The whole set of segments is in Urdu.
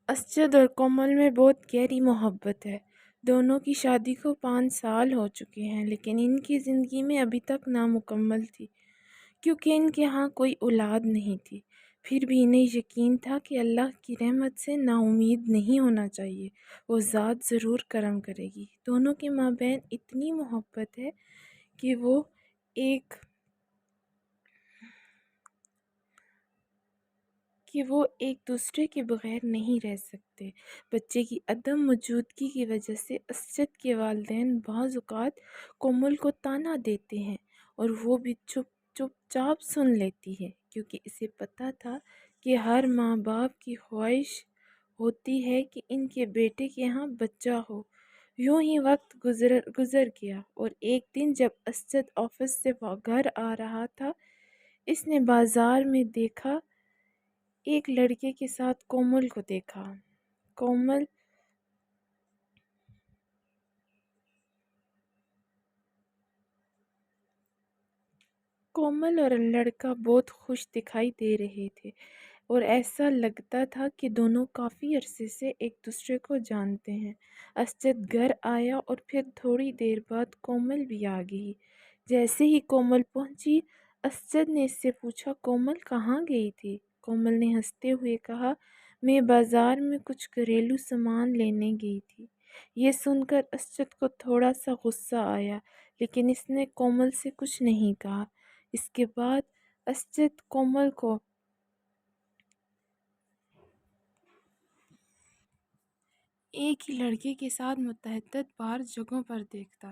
اسجد اور کومل میں بہت گہری محبت ہے۔ دونوں کی شادی کو 5 سال ہو چکے ہیں، لیکن ان کی زندگی میں ابھی تک نامکمل تھی کیونکہ ان کے ہاں کوئی اولاد نہیں تھی۔ پھر بھی انہیں یقین تھا کہ اللہ کی رحمت سے نا امید نہیں ہونا چاہیے، وہ ذات ضرور کرم کرے گی۔ دونوں کے مابین اتنی محبت ہے کہ ایک وہ ایک دوسرے کے بغیر نہیں رہ سکتے۔ بچے کی عدم موجودگی کی وجہ سے اسجد کے والدین بعض اوقات کومل کو طعنہ دیتے ہیں اور وہ بھی چپ چاپ سن لیتی ہے، کیونکہ اسے پتہ تھا کہ ہر ماں باپ کی خواہش ہوتی ہے کہ ان کے بیٹے کے ہاں بچہ ہو۔ یوں ہی وقت گزر گیا اور ایک دن جب اسجد آفس سے گھر آ رہا تھا، اس نے بازار میں دیکھا ایک لڑکے کے ساتھ کومل کو دیکھا۔ کومل اور لڑکا بہت خوش دکھائی دے رہے تھے اور ایسا لگتا تھا کہ دونوں کافی عرصے سے ایک دوسرے کو جانتے ہیں۔ اسجد گھر آیا اور پھر تھوڑی دیر بعد کومل بھی آ گئی۔ جیسے ہی کومل پہنچی، اسجد نے اس سے پوچھا، کومل کہاں گئی تھی؟ کومل نے ہنستے ہوئے کہا، میں بازار میں کچھ گھریلو سامان لینے گئی تھی۔ یہ سن کر اسجد کو تھوڑا سا غصہ آیا، لیکن اس نے کومل سے کچھ نہیں کہا۔ اس کے بعد اسجد کومل کو ایک ہی لڑکے کے ساتھ متعدد بار جگہوں پر دیکھتا۔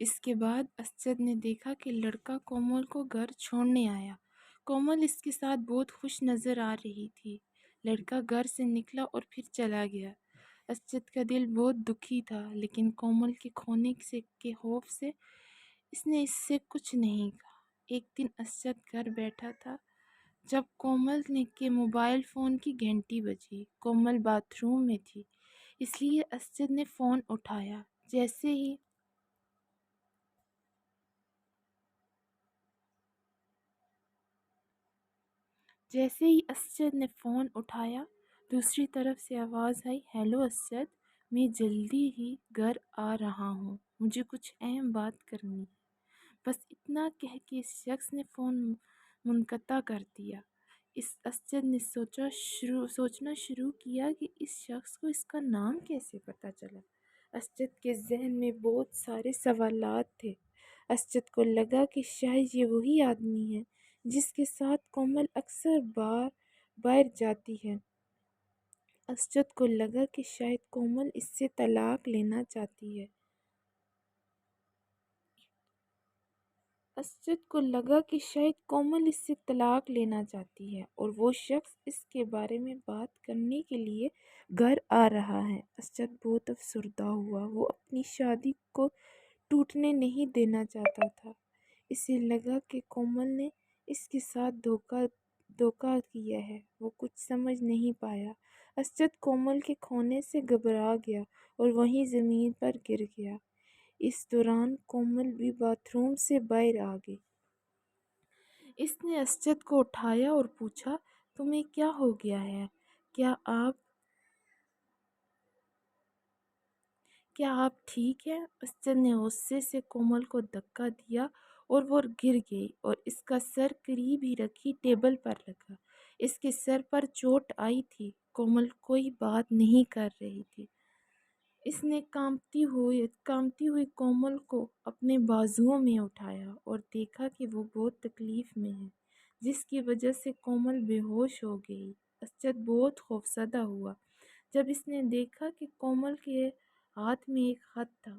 اس کے بعد اسجد نے دیکھا کہ لڑکا کومل کو گھر چھوڑنے آیا۔ کومل اس کے ساتھ بہت خوش نظر آ رہی تھی۔ لڑکا گھر سے نکلا اور پھر چلا گیا۔ اسجد کا دل بہت دکھی تھا، لیکن کومل کے کھونے کے خوف سے اس نے اس سے کچھ نہیں کہا۔ ایک دن اسجد گھر بیٹھا تھا جب کومل کے موبائل فون کی گھنٹی بجی۔ کومل باتھ روم میں تھی، اس لیے اسجد نے فون اٹھایا۔ جیسے ہی اسجد نے فون اٹھایا، دوسری طرف سے آواز آئی، ہیلو اسجد، میں جلدی ہی گھر آ رہا ہوں، مجھے کچھ اہم بات کرنی ہے۔ بس اتنا کہہ کے اس شخص نے فون منقطع کر دیا۔ اسجد نے سوچنا شروع کیا کہ اس شخص کو اس کا نام کیسے پتہ چلا۔ اسجد کے ذہن میں بہت سارے سوالات تھے۔ اسجد کو لگا کہ شاید یہ وہی آدمی ہے جس کے ساتھ کومل اکثر باہر جاتی ہے۔ اسجد کو لگا کہ شاید کومل اس سے طلاق لینا چاہتی ہے۔ اور وہ شخص اس کے بارے میں بات کرنے کے لیے گھر آ رہا ہے۔ اسجد بہت افسردہ ہوا۔ وہ اپنی شادی کو ٹوٹنے نہیں دینا چاہتا تھا۔ اسے لگا کہ کومل نے اس کے ساتھ دھوکہ کیا ہے۔ وہ کچھ سمجھ نہیں پایا۔ اسجد کومل کے کھونے سے گھبرا گیا اور وہیں زمین پر گر گیا۔ اس دوران کومل بھی باتھ روم سے باہر آ گئی۔ اس نے اسجد کو اٹھایا اور پوچھا، تمہیں کیا ہو گیا ہے؟ کیا آپ ٹھیک ہیں؟ اسجد نے غصے سے کومل کو دھکا دیا اور وہ گر گئی اور اس کا سر قریب ہی رکھی ٹیبل پر لگا۔ اس کے سر پر چوٹ آئی تھی۔ کومل کوئی بات نہیں کر رہی تھی۔ اس نے کانپتی ہوئی کومل کو اپنے بازوؤں میں اٹھایا اور دیکھا کہ وہ بہت تکلیف میں ہے، جس کی وجہ سے کومل بے ہوش ہو گئی۔ اسجد بہت خوفزدہ ہوا جب اس نے دیکھا کہ کومل کے ہاتھ میں ایک خط تھا۔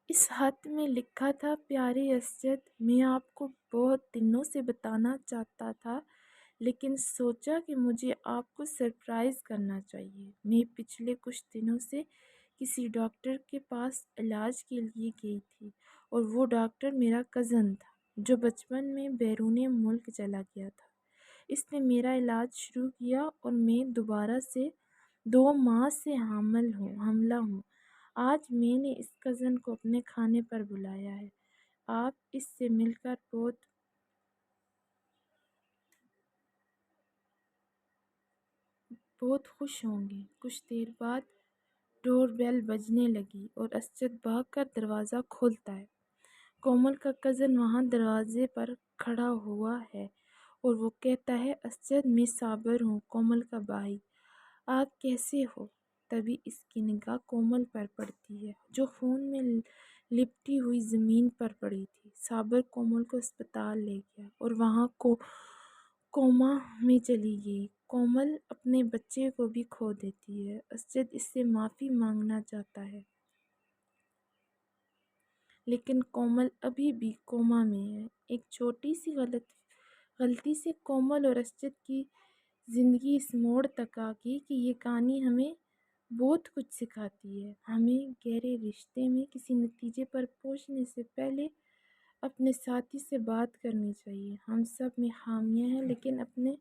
اس خط میں لکھا تھا، پیارے اسجد، میں آپ کو بہت دنوں سے بتانا چاہتا تھا، لیکن سوچا کہ مجھے آپ کو سرپرائز کرنا چاہیے۔ میں پچھلے کچھ دنوں سے کسی ڈاکٹر کے پاس علاج کے لیے گئی تھی اور وہ ڈاکٹر میرا کزن تھا جو بچپن میں بیرون ملک چلا گیا تھا۔ اس نے میرا علاج شروع کیا اور میں دوبارہ سے 2 ماہ سے حاملہ ہوں۔ آج میں نے اس کزن کو اپنے کھانے پر بلایا ہے۔ آپ اس سے مل کر بہت خوش ہوں گے۔ کچھ دیر بعد ڈور بیل بجنے لگی اور اسجد بھاگ کر دروازہ کھولتا ہے۔ کومل کا کزن وہاں دروازے پر کھڑا ہوا ہے اور وہ کہتا ہے، اسجد، میں صابر ہوں، کومل کا بھائی، آپ کیسے ہو؟ تبھی اس کی نگاہ کومل پر پڑتی ہے جو خون میں لپٹی ہوئی زمین پر پڑی تھی۔ صابر کومل کو اسپتال لے گیا اور وہاں کوما میں چلی گئی۔ کومل اپنے بچے کو بھی کھو دیتی ہے۔ اسجد اس سے معافی مانگنا چاہتا ہے لیکن کومل ابھی بھی کوما میں ہے۔ ایک چھوٹی سی غلطی سے کومل اور اسجد کی زندگی اس موڑ تک آ گئی کہ یہ کہانی ہمیں بہت کچھ سکھاتی ہے۔ ہمیں گہرے رشتے میں کسی نتیجے پر پہنچنے سے پہلے اپنے ساتھی سے بات کرنی چاہیے۔ ہم سب میں خامیاں ہیں، لیکن اپنے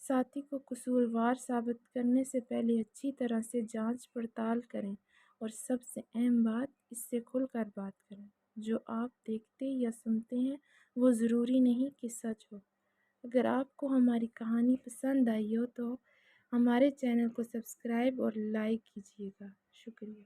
ساتھی کو قصوروار ثابت کرنے سے پہلے اچھی طرح سے جانچ پڑتال کریں، اور سب سے اہم بات، اس سے کھل کر بات کریں۔ جو آپ دیکھتے یا سنتے ہیں وہ ضروری نہیں کہ سچ ہو۔ اگر آپ کو ہماری کہانی پسند آئی ہو تو ہمارے چینل کو سبسکرائب اور لائک کیجیے گا۔ شکریہ۔